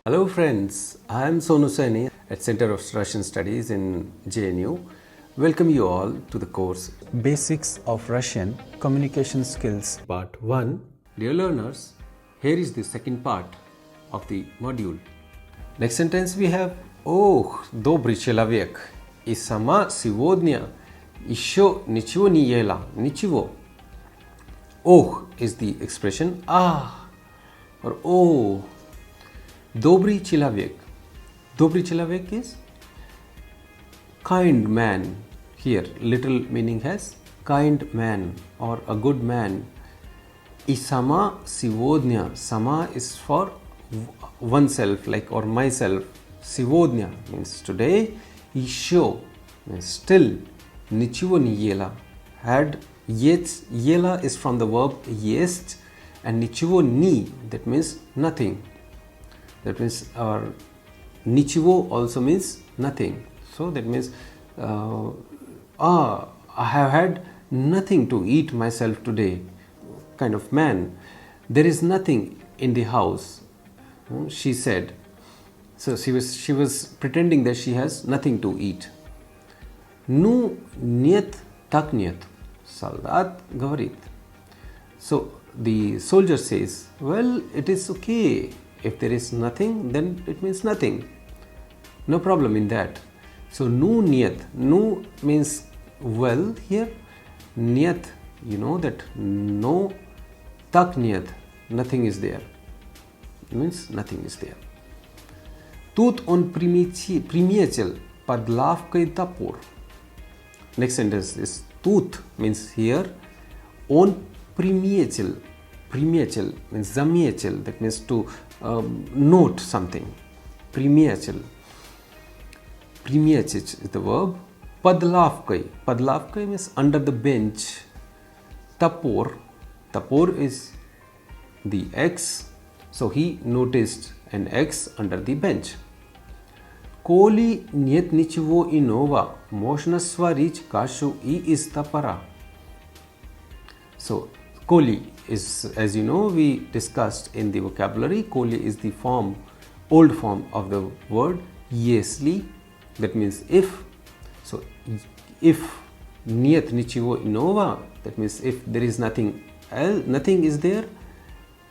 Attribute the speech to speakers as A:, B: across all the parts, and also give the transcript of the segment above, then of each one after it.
A: Hello friends, I am Sonu Saini at Center of Russian Studies in IGNOU. Welcome you all to the course
B: Basics of Russian Communication Skills.
A: Part 1. Dear learners, here is the second part of the module. Next sentence we have Ох, добрый человек, и сама сегодня еще ничего не ела, ничего. Ох is the expression or oh. Добрый человек. Добрый человек is kind man. Here, little meaning has kind man or a good man. И сама сегодня. Сама is for oneself, like or myself. Сегодня means today. Еще means still. Ничего не ела. Had есть. Ела is from the verb есть. And ничего не, that means nothing. That means nichivo also means nothing. So that means I have had nothing to eat myself today, kind of man. There is nothing in the house, she said. So she was pretending that she has nothing to eat. Ну нет, так нет. Солдат говорит. So the soldier says, well, it is okay. If there is nothing, then it means nothing. No problem in that. So, nu niyat. Nu means well here. Niyat, you know that no. Tak niyat, nothing is there. It means nothing is there. Тут он приметил под лавкой топор. Next sentence is тут means here. Он приметил. Приметил means заметил. That means to note something. Приметил. Приметить is the verb. Под лавкой. Под лавкой means under the bench. Топор. Топор is the X. So he noticed an X under the bench. Коли нет ничего иного, можно сварить кашу и из топора. So, Koli is, as you know, we discussed in the vocabulary. Koli is the old form of the word yesli. That means if. So, if niet nichivo inova, that means if there is nothing else, nothing is there,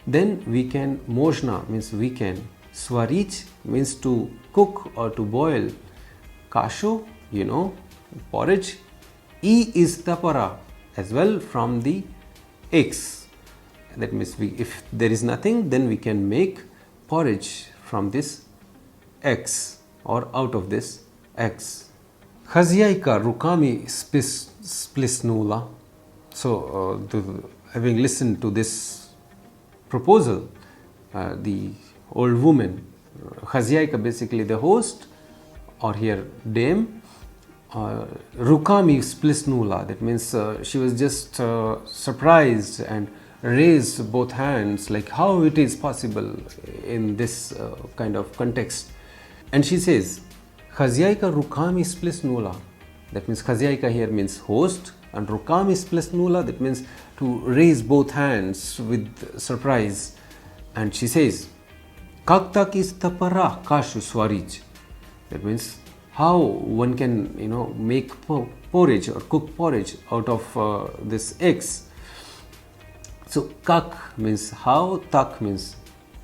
A: then we can, možna means we can, svarich means to cook or to boil, kashu, you know, porridge, I is tapara as well from the X. That means if there is nothing, then we can make porridge from this X or out of this X. Хозяйка руками сплеснула. So, having listened to this proposal, the old woman, хозяйка basically the host, or here dame, Rukami splesnula, that means she was just surprised and raised both hands, like how it is possible in this kind of context. And she says, Khazyaika Rukami splesnula. That means Khazyaika here means host, and Rukami splesnula, that means to raise both hands with surprise. And she says, Как так из топора кашу сварить? That means how one can, you know, make porridge or cook porridge out of this X. So, kak means how, tak means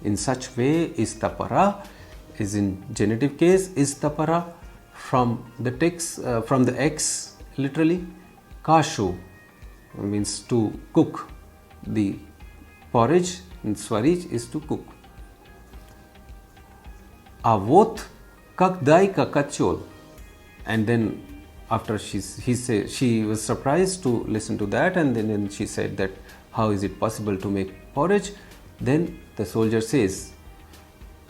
A: in such way, is tapara is in genitive case, is tapara from the text, from the X literally. Kashu means to cook the porridge, and swarich is to cook. Avot как дай-ка котел. And then after she was surprised to listen to that, and then she said that how is it possible to make porridge? Then the soldier says,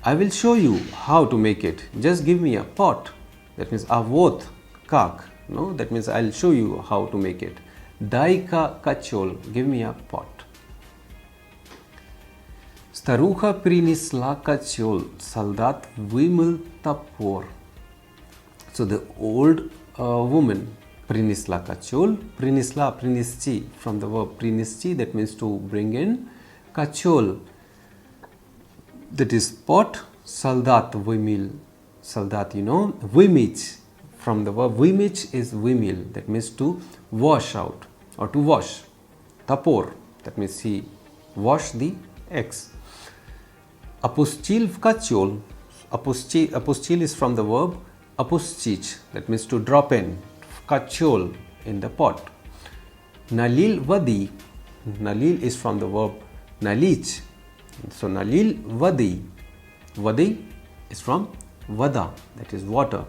A: I will show you how to make it. Just give me a pot. That means avot kak. No, that means I'll show you how to make it. Дай-ка котел. Give me a pot. Старуха принесла котел, солдат вымыл топор. So the old woman принесла котел, принесла, принести, from the verb принести, that means to bring in, котел, that is pot, Soldat vimil. Soldat, you know, vimich. From the verb vimich is vimil. That means to wash out or to wash. Tapor. That means he washed the eggs. Apustil vkachol. Apustil is from the verb apuschich. That means to drop in. Vkachol, in the pot. Nalil vadi. Nalil is from the verb nalich. So nalil vadi. Vadi is from vada, that is water.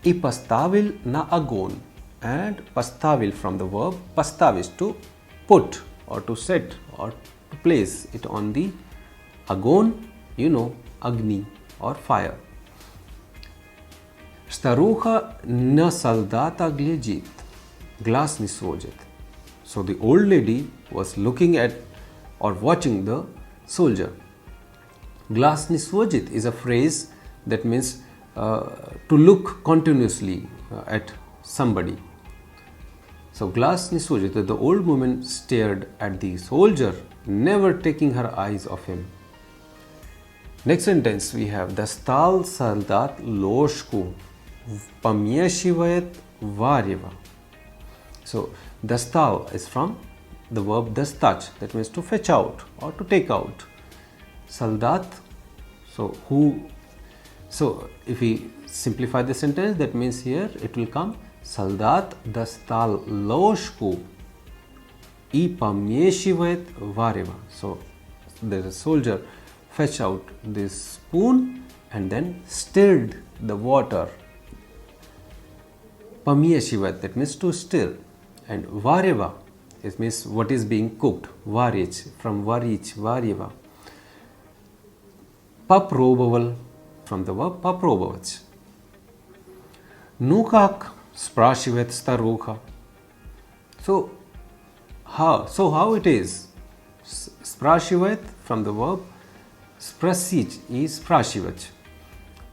A: I pastavil na agon. And pastavil from the verb pastav is to put or to set or to place it on the agon, you know, agni or fire. Staruha na soldata glejit. Glass ni svojit. So the old lady was looking at or watching the soldier. Glas ni svojit is a phrase that means to look continuously at somebody. So glas ni svojit, the old woman stared at the soldier, never taking her eyes off him. Next sentence we have Dastal soldat loshku pamieshivayat varyeva. So dastal is from the verb dastach, that means to fetch out or to take out. Soldat, so if we simplify the sentence, that means here it will come Soldat dastal loshku I pamieshivayat varyeva. So the soldier fetched out this spoon and then stirred the water. Pamieshivayat, that means to stir. And varyeva, it means what is being cooked. Varich, from varich, varyeva. Paproboval, from the verb paprobovach. Nukak sprashivet staruha. So how it is? Sprashivet from the verb sprasich is sprashivach.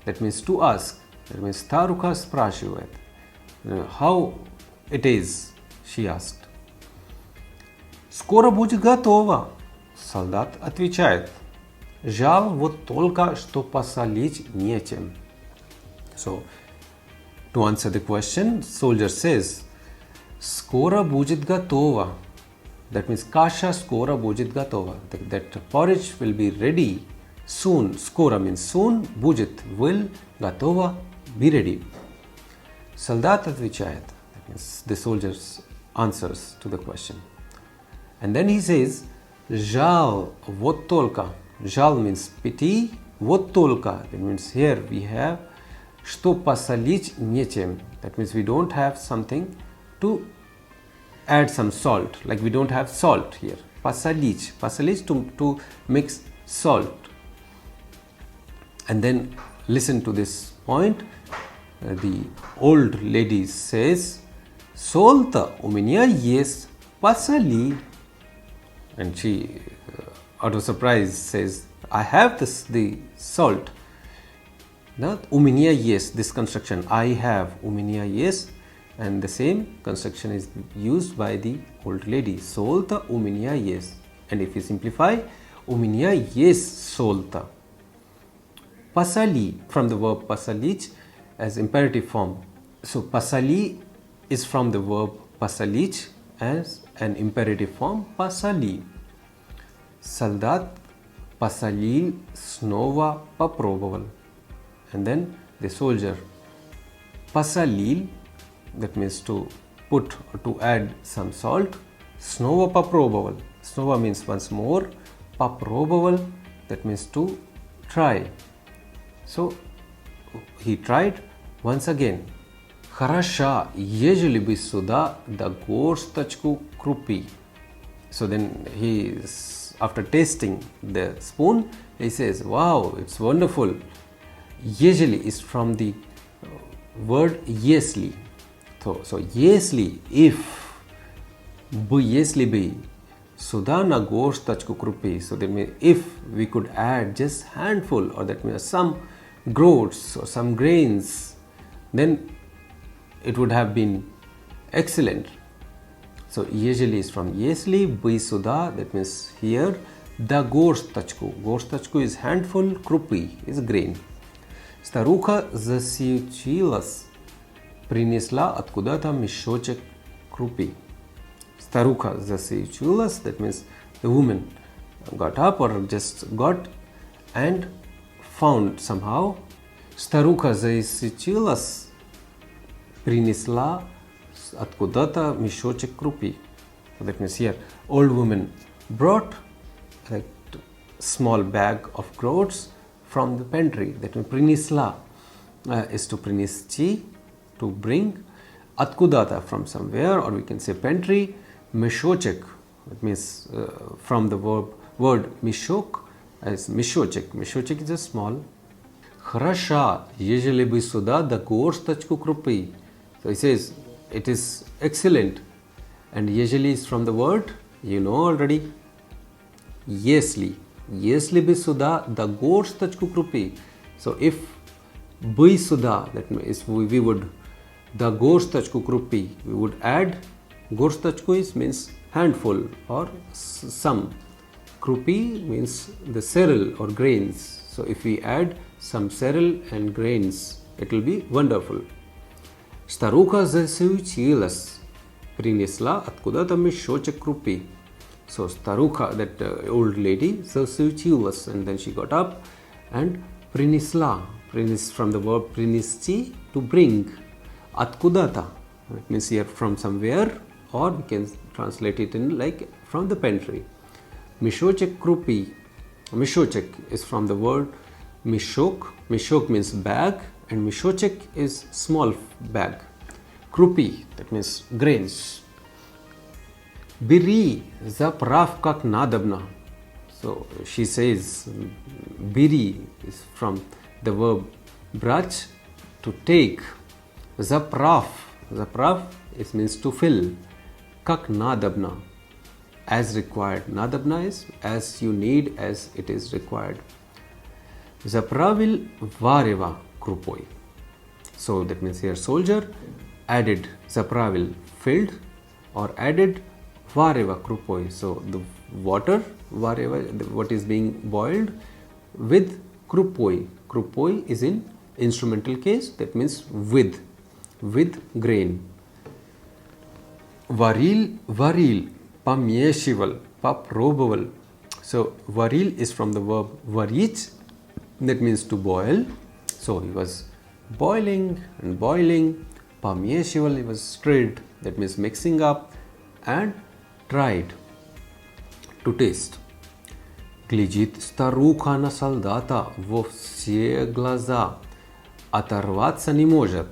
A: That means to ask. That means staruha sprashivet. How it is? She asked. Скоро будет готово. Солдат отвечает. Жал вот только, что посолить нечем. So, to answer the question, soldier says, Скоро будет готово. That means kasha skora будет готово. That porridge will be ready soon. Skora means soon. Будет will. Готово be ready. Солдат отвечает. That means the soldier answers to the question. And then he says, Жал вот только. Жал means pity. Вот только. That means here we have что посолить нечем. That means we don't have something to add some salt. Like we don't have salt here. Посолить. Посолить to mix salt. And then listen to this point. The old lady says, Солта у меня есть. Посоли. And she, out of surprise, says, I have the salt. Now, у меня есть, this construction, I have, у меня есть, and the same construction is used by the old lady. Солта у меня есть. And if you simplify, у меня есть солта. Посоли, from the verb посолить as imperative form. So, посоли is from the verb посолить as an imperative form, посоли. Солдат посолил, снова попробовал. And then the soldier посолил, that means to put or to add some salt. Снова попробовал. Снова means once more. Попробовал, that means to try. So he tried once again. Хороша, ежели бы сюда да горсточку крупы. So then he, after tasting the spoon, he says, wow, it's wonderful. Ежели is from the word если. So если, if, бы если бы, сюда на горсточку крупы. So that means if we could add just handful, or that means some groats or some grains, then it would have been excellent. So ежели is from если, бы сюда, that means here, The горсточку is handful, крупы is grain. Старуха засуетилась, принесла откуда-то мешочек крупы. Старуха засуетилась, that means the woman got up or just got and found somehow. Старуха засуетилась, принесла откуда-то мешочек крупы. That means here, old woman brought a small bag of groats from the pantry. That means prinisla is to prinesti, to bring. Откуда-то from somewhere, or we can say pantry. Meshocek, that means from the word mishok as mishocek. Mishocek is a small. Хороша, ежели бы сюда да горсточку крупы. So he says, it is excellent. And ежели is from the word, you know already. Если бы сюда да горсточку крупы. So if бы сюда, that means we would да горсточку крупы, we would add горсточку means handful or some. Крупы means the cereal or grains. So if we add some cereal and grains, it will be wonderful. Старуха засуетилась, принесла откуда-то мешочек крупы. So старуха, that old lady, засуетилась, and then she got up and принесла, from the verb принести, to bring. Откуда-то, it means here from somewhere, or we can translate it in like from the pantry. Мешочек крупы. Mishocek is from the word mishok. Mishok means bag, and mishocek is small bag. Krupi, that means grains. Biri, zaprav kak nadabna. So she says, biri is from the verb brach, to take. Zaprav it means to fill. Kak nadabna, as required. Nadabna is as you need, as it is required. Zapravil vareva krupoi. So that means here soldier added zapravil, filled, or added vareva krupoi. So the water vareva, what is being boiled, with krupoi. Krupoi is in instrumental case, that means with grain. Varil, помешивал, попробовал. So varil is from the verb varich, that means to boil. So he was boiling and boiling. Помешивал, he was stirred, that means mixing up, and tried to taste. Глядит старуха на солдата во все глаза, оторваться не может.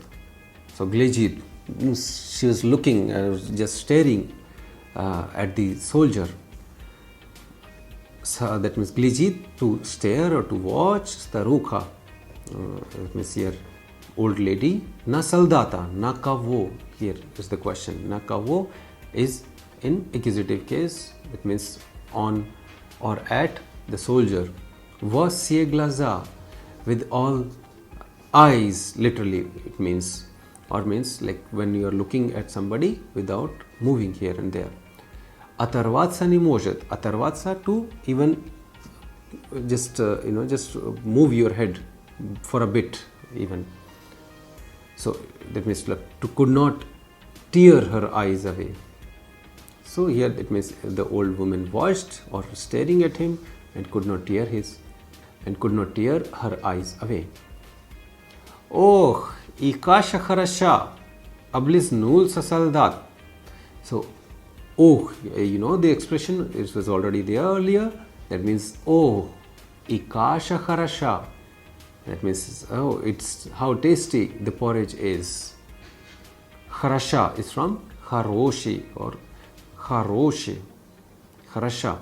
A: So глядит, she was looking, just staring at the soldier. So that means glidit, to stare or to watch. Starucha, that means here old lady. Na soldata, na kavo. Here is the question. Na kavo is in accusative case. It means on or at the soldier. Во все глаза, with all eyes. Literally, it means, or means like when you are looking at somebody without moving here and there. Оторваться не может. Оторваться, to even just just move your head for a bit even. So that means like to could not tear her eyes away. So here it means the old woman watched or staring at him and could not tear her eyes away. Ох, и каша хороша, облизнулся солдат. So oh, the expression, it was already there earlier. That means, oh, и каша хороша. That means, oh, it's how tasty the porridge is. Хороша is from хороший or хороший. Хороша.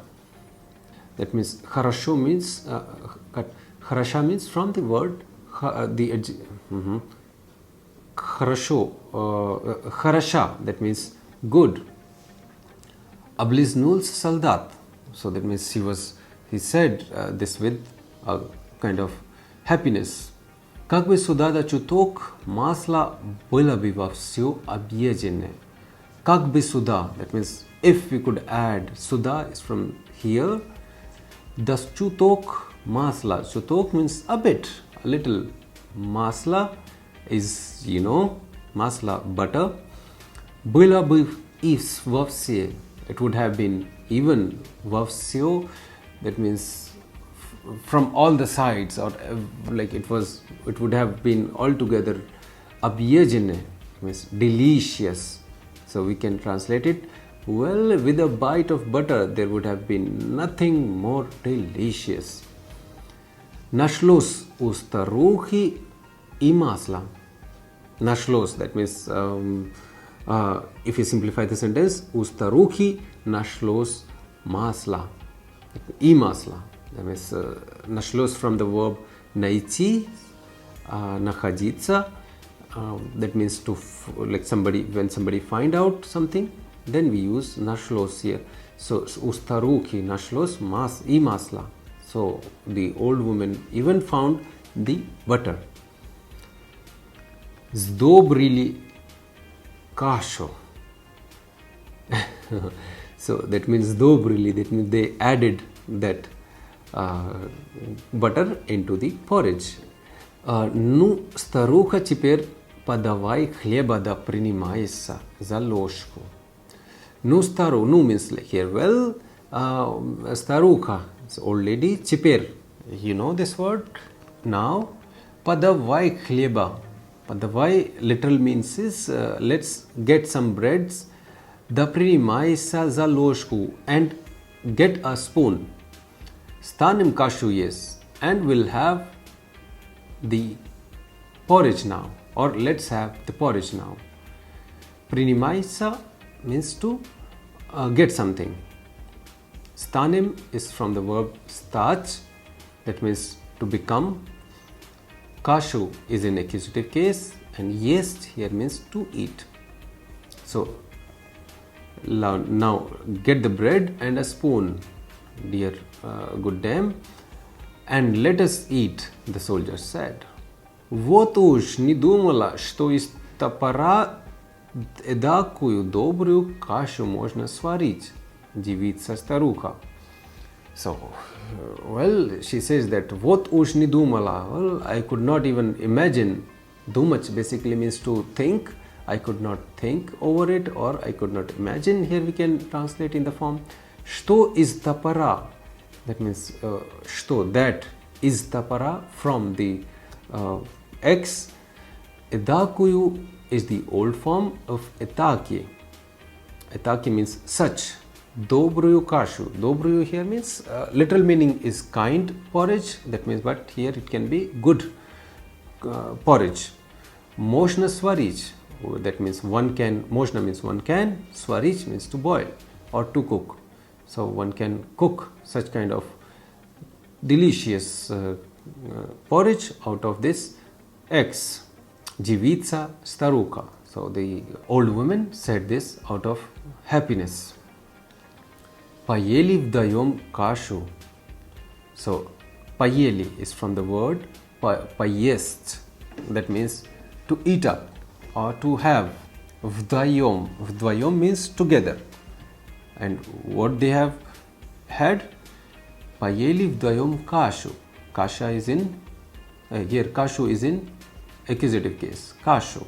A: That means, хорошо means, хороша means from the word, хорошо, хороша, that means good. Облизнулся солдат. So that means he said this with a kind of happiness. Как бы сюда да чуток масла было бы во все объеденное. Как бы сюда, that means if we could add, сюда is from here, Das chutok masla. Chutok means a bit, a little. Masla is, masla, butter. Было бы и во все. It would have been even во все. That means from all the sides, or like it would have been altogether объеденное, means delicious. So we can translate it, well, with a bite of butter there would have been nothing more delicious. Нашлось у старухи и масло. Нашлось, that means if you simplify the sentence, у старухи нашлось масло. И масло. That means нашлось from the verb найти, находиться. That means to like when somebody find out something, then we use нашлось here. So у старухи нашлось и масло. So the old woman even found the butter. Сдобрили кашу. So that means сдобрили, that means they added that butter into the porridge. Ну, старуха теперь подавай хлеба да принимайся за ложку. Ну, ну means like here, well, старуха, old lady, теперь, you know this word, now, подавай хлеба. Подавай literal means is, let's get some breads, да принимайся за ложку, and get a spoon. Станем кашу есть, and we'll have the porridge now, or let's have the porridge now. Принимайся means to get something. Станем is from the verb stać, that means to become. Kashu is in accusative case, and есть here means to eat. So now get the bread and a spoon, dear good dame, and let us eat, the soldier said. Вот уж не думала, что из топора эдакую добрую кашу можно сварить, девица старуха. So, well, she says that вот уж не думала, well, I could not even imagine. Думать basically means to think. I could not think over it, or I could not imagine. Here we can translate in the form что из топора. That means что, that is топора, from the X. Эдакую is the old form of этаки. Этаки means such. Добрую кашу. Добрую here means literal meaning is kind porridge. That means, but here it can be good porridge. Можно сварить. That means one can. Можно means one can. Сварить means to boil or to cook. So one can cook such kind of delicious porridge out of this X. Девица старуха. So the old woman said this out of happiness. Поели вдвоем кашу. So поели is from the word поесть. That means to eat up or to have. Вдвоем. Вдвоем means together. And what they have had? Поели вдвоем кашу. Kasha is in, here kashu is in accusative case. Kashu.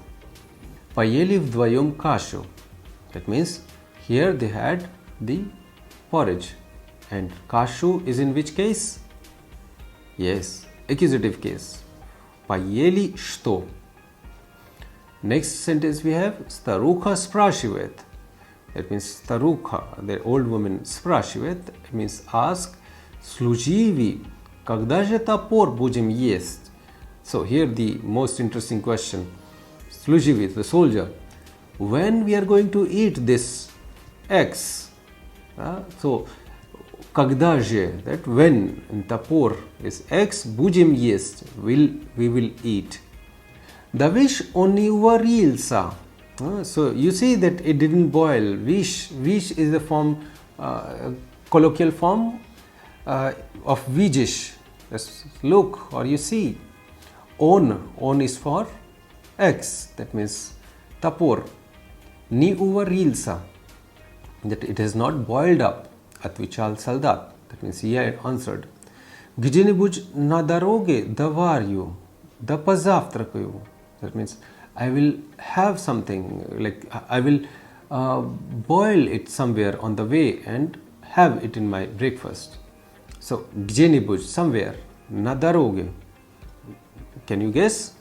A: Поели вдвоем кашу. That means here they had the porridge. And kashu is in which case? Yes, accusative case. Поели что? Next sentence we have старуха спрашивает. That means старуха, the old woman, спрашивает, it means ask. Служивый, когда же топор будем есть? So here the most interesting question. Служивый, the soldier, when we are going to eat this X? So когда же, that when, and топор is X, будем есть, we will eat. Да вишь, он не уварился. So you see that it didn't boil. Wish is the form, colloquial form of vidish. Just look or you see. On is for X. That means tapor. Ni уварился. That it has not boiled up. Отвечал солдат. That means he had answered. Где-нибудь на дороге доварю, да позавтракаю. That means I will have something, like I will boil it somewhere on the way and have it in my breakfast. So, где-нибудь, somewhere, на дороге. Can you guess?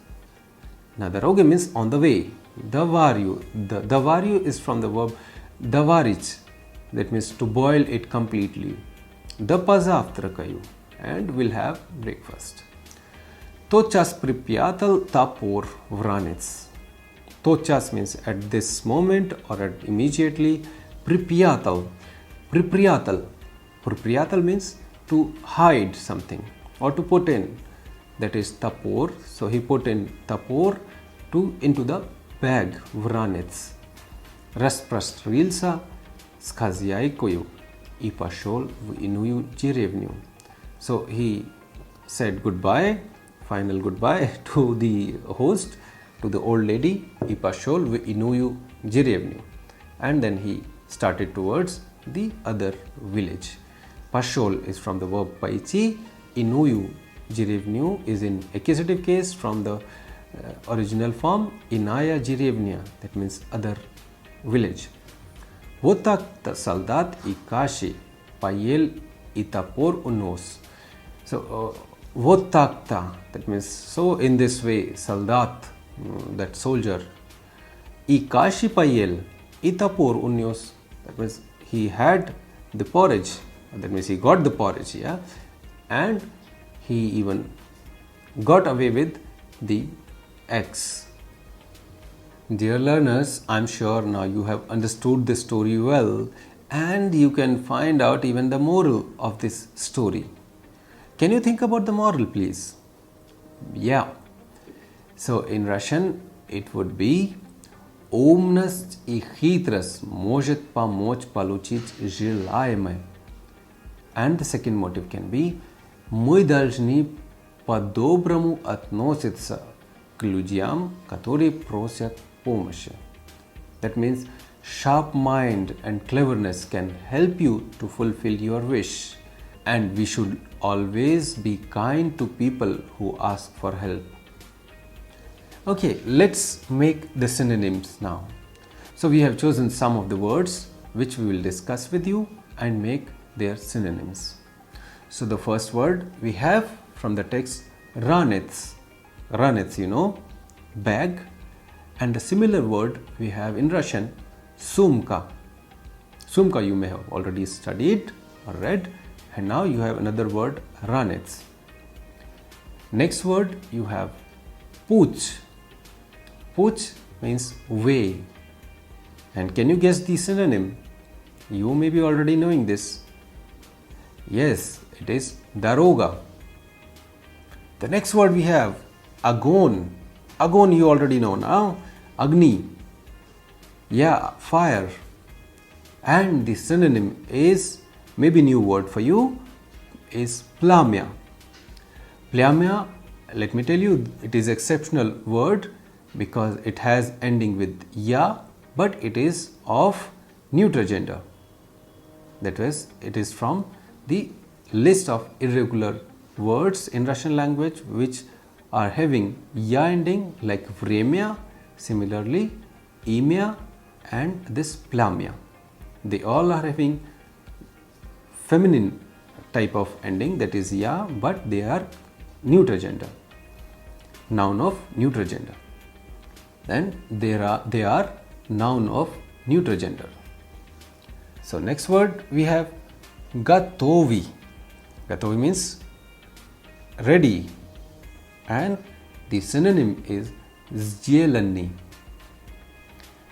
A: Na daroge means on the way. Davaryu. The davaryu is from the verb davarich. That means to boil it completely. Da позавтракаю. And we'll have breakfast. Тотчас припрятал топор в ранец. Тотчас means at this moment or at immediately. Припрятал. Припрятал. Припрятал means to hide something or to put in. That is tapor. So he put in tapor into the bag в ранец. Распрострелился с хозяйкою и пошел в иную деревню. So he said goodbye, final goodbye to the host, to the old lady, и пошел в иную деревню. And then he started towards the other village. Пошел is from the verb пойти, иную деревню is in accusative case from the original form иная деревня, that means other village. Вот так-то солдат и каши поел и топор унес. So вот так-то, that means so in this way солдат, that soldier, и каши поел и топор унес, that means he had the porridge, that means he got the porridge, yeah, and he even got away with the axe. Dear learners, I am sure now you have understood this story well and you can find out even the moral of this story. Can you think about the moral, please? Yeah. So in Russian it would be умность и хитрость может помочь получить желаемое. And the second motive can be мы должны по-доброму относиться к людям, которые просят помощи. That means sharp mind and cleverness can help you to fulfill your wish, and we should always be kind to people who ask for help. Okay, let's make the synonyms now. So we have chosen some of the words which we will discuss with you and make their synonyms. So the first word we have from the text ranets. Ranets, you know, bag. And the similar word we have in Russian sumka. Sumka you may have already studied or read, and now you have another word ranets. Next word you have puch. Puch means way. And can you guess the synonym? You may be already knowing this. Yes, it is daroga. The next word we have agon. Agon you already know now. Agni. Yeah, fire. And the synonym is, maybe new word for you, is plamya. Plamya, let me tell you, it is exceptional word because it has ending with ya, but it is of neuter gender. That is, it is from the list of irregular words in Russian language which are having ya ending, like vremya, similarly imya and this plamya. They all are having feminine type of ending, that is ya, but they are neuter gender, noun of neuter gender. Then they are noun of neuter gender. So next word we have gatovi. Gatovi means ready, and the synonym is zjelani.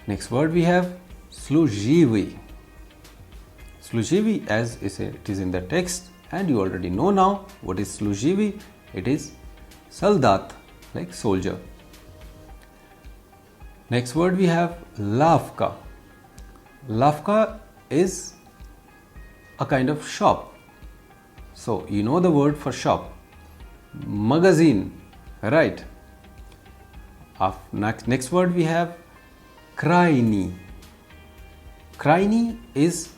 A: Next word we have slujivi. Slujivi, as it is in the text, and you already know now what is slujivi. It is soldat, like soldier. Next word we have lavka. Lavka is a kind of shop. So you know the word for shop. Magazine, right? Next word we have kraini. Kraini is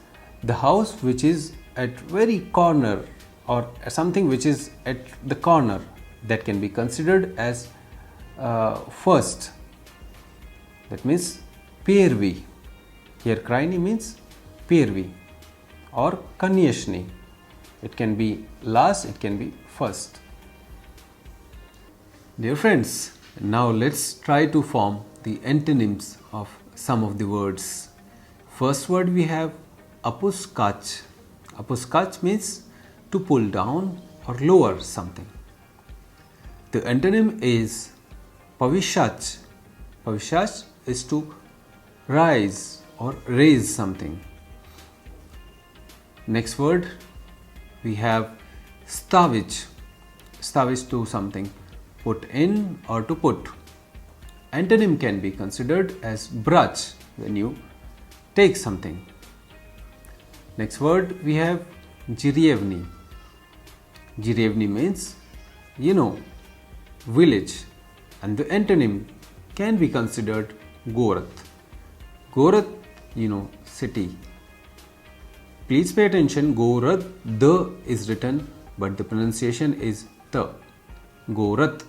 A: the house which is at very corner or something which is at the corner, that can be considered as first. That means Pervi. Here Kraini means Pervi or Kanyashni. It can be last, it can be first. Dear friends, now let's try to form the antonyms of some of the words. First word we have Apuskach. Apuskach means to pull down or lower something. The antonym is Pavishach. Pavishach is to rise or raise something. Next word we have Stavich. Stavich to something, put in or to put. Antonym can be considered as brach when you take something. Next word we have Jirevni. Jirevni means, village, and the antonym can be considered Gorath. Gorath, city. Please pay attention, Gorath, the is written, but the pronunciation is the. Gorath.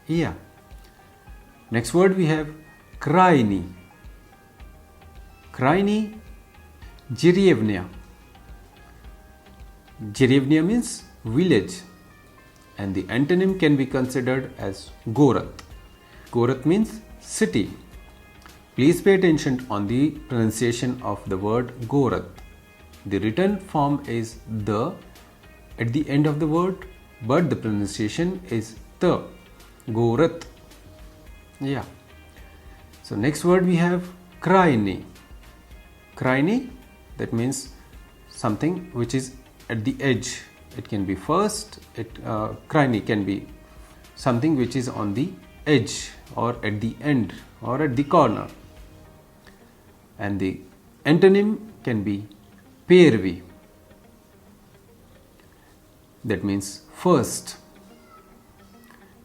A: Yeah. Next word we have Kraini. Kraini, Jirevnia. Jirevnia means village, and the antonym can be considered as Gorath. Gorath means city. Please pay attention on the pronunciation of the word Gorath. The written form is the at the end of the word, but the pronunciation is the. Gorath. Yeah. So next word we have Kraini. Kraini, that means something which is at the edge. It can be first. Kraini can be something which is on the edge or at the end or at the corner. And the antonym can be Pervi. That means first.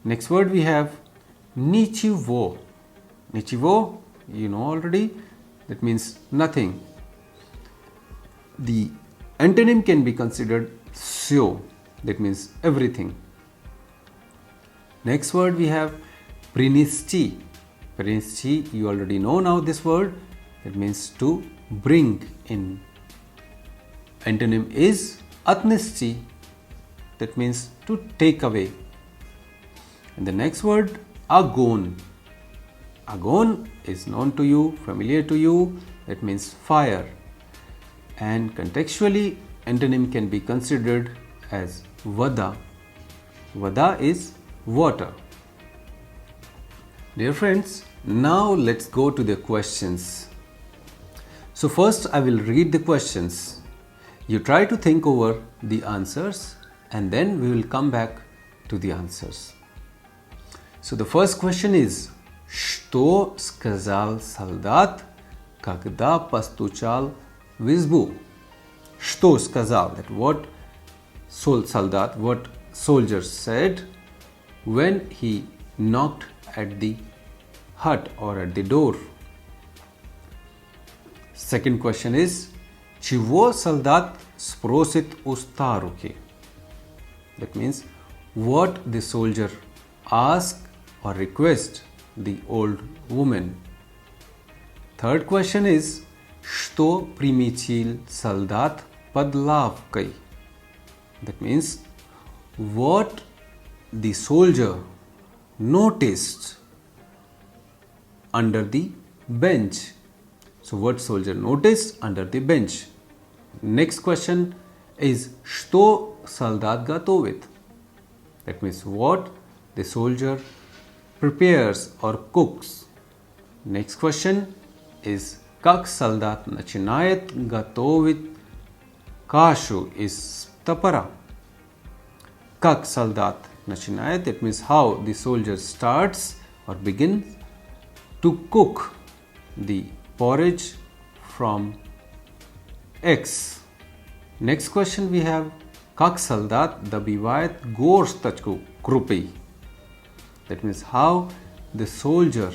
A: Next word we have Nichivo. Nichivo, already, that means nothing. The antonym can be considered Syo, that means everything. Next word we have Prinischi. Prinischi, you already know now this word. It means to bring in. Antonym is Atnischi, that means to take away. And the next word Agon. Agon is known to you, familiar to you, that means fire. And contextually, antonym can be considered as Vada. Vada is water. Dear friends, now let's go to the questions. So first I will read the questions. You try to think over the answers and then we will come back to the answers. So the first question is, Что сказал солдат, когда постучал в избу? Что сказал? That what soldat, what soldier said when he knocked at the hut or at the door. Second question is, Чего солдат спросит у старухи? That means, what the soldier asked or request the old woman. Third question is, Что примечил солдат под лавкой? That means, what the soldier noticed under the bench. So what soldier noticed under the bench? Next question is, Что солдат готовит? That means what the soldier prepares or cooks. Next question is, Как солдат начинает готовить кашу из топора? Как солдат начинает, that means how the soldier starts or begins to cook the porridge from eggs. Next question we have, Как солдат добивает горсточку крупы? That means how the soldier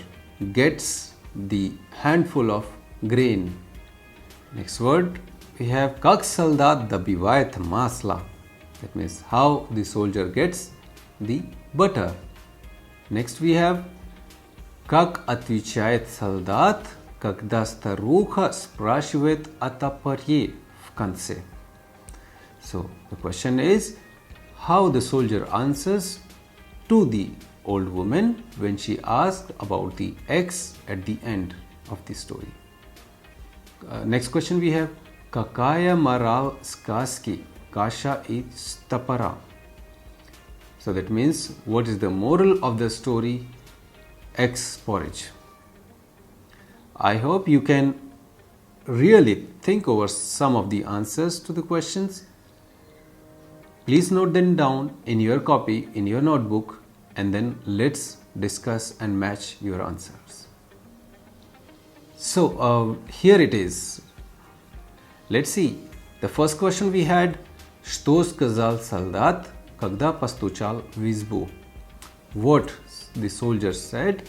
A: gets the handful of grain. Next word we have Как солдат добивает масло. That means how the soldier gets the butter. Next we have Как отвечает солдат, когда старуха спрашивает о топоре в конце. So the question is how the soldier answers to the old woman when she asked about the X at the end of the story. Next question we have Какая мораль сказки каша из топора? So that means what is the moral of the story X porridge? I hope you can really think over some of the answers to the questions. Please note them down in your copy, in your notebook, and then let's discuss and match your answers. So here it is. Let's see. The first question we had, Что сказал солдат, когда постучал в избу? What the soldier said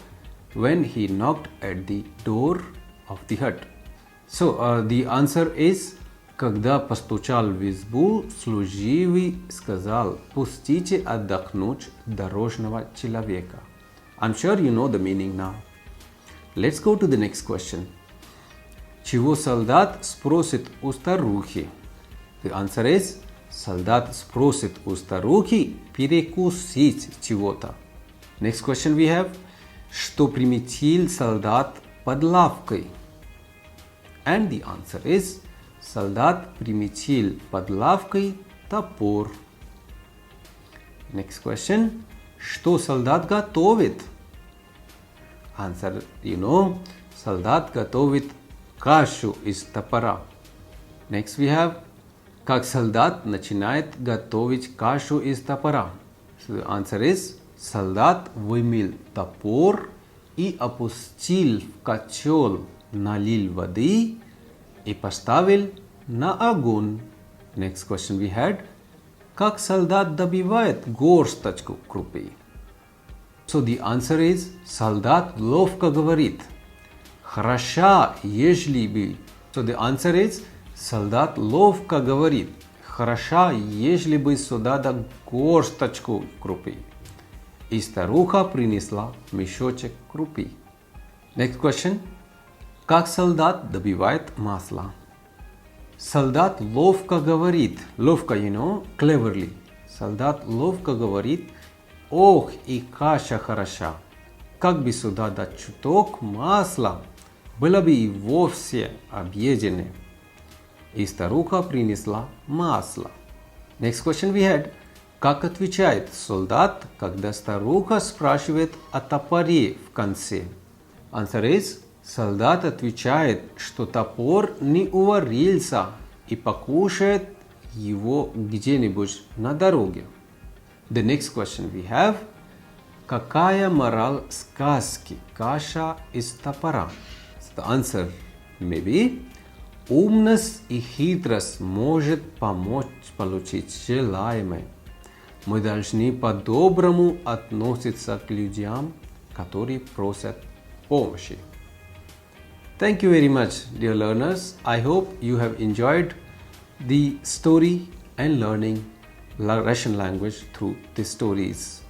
A: when he knocked at the door of the hut. So the answer is, когда постучал в избу, служивый сказал, пустите отдохнуть дорожного человека. I'm sure you know the meaning now. Let's go to the next question. Чего солдат спросит у старухи? The answer is, солдат спросит у старухи перекусить чего-то. Next question we have, что приметил солдат под лавкой? And the answer is, солдат приметил под лавкой топор. Next question, что солдат готовит? Answer, you know, солдат готовит кашу из топора. Next we have, как солдат начинает готовить кашу из топора? So the answer is, солдат вымыл топор и опустил в котел, налил воды и поставил на огонь. Next question we had, как солдат добивает горсточку крупы? So the answer is, солдат ловко говорит, хороша, ежели бы. So the answer is, солдат ловко говорит, хороша, ежели бы сюда да горсточку крупы. И старуха принесла мешочек крупы. Next question. Как солдат добивает масло? Солдат ловко говорит. Ловко, you know, cleverly. Солдат ловко говорит, ох, и каша хороша. Как бы сюда да чуток масла, было бы и вовсе объедено. И старуха принесла масло. Next question we had. Как отвечает солдат, когда старуха спрашивает о топоре в конце? Answer is, солдат отвечает, что топор не уварился и покушает его где-нибудь на дороге. The next question we have. Какая мораль сказки каша из топора? So the answer may be, умность и хитрость может помочь получить желаемое. Мы должны по-доброму относиться к людям, которые просят помощи. Thank you very much, dear learners. I hope you have enjoyed the story and learning Russian language through the stories.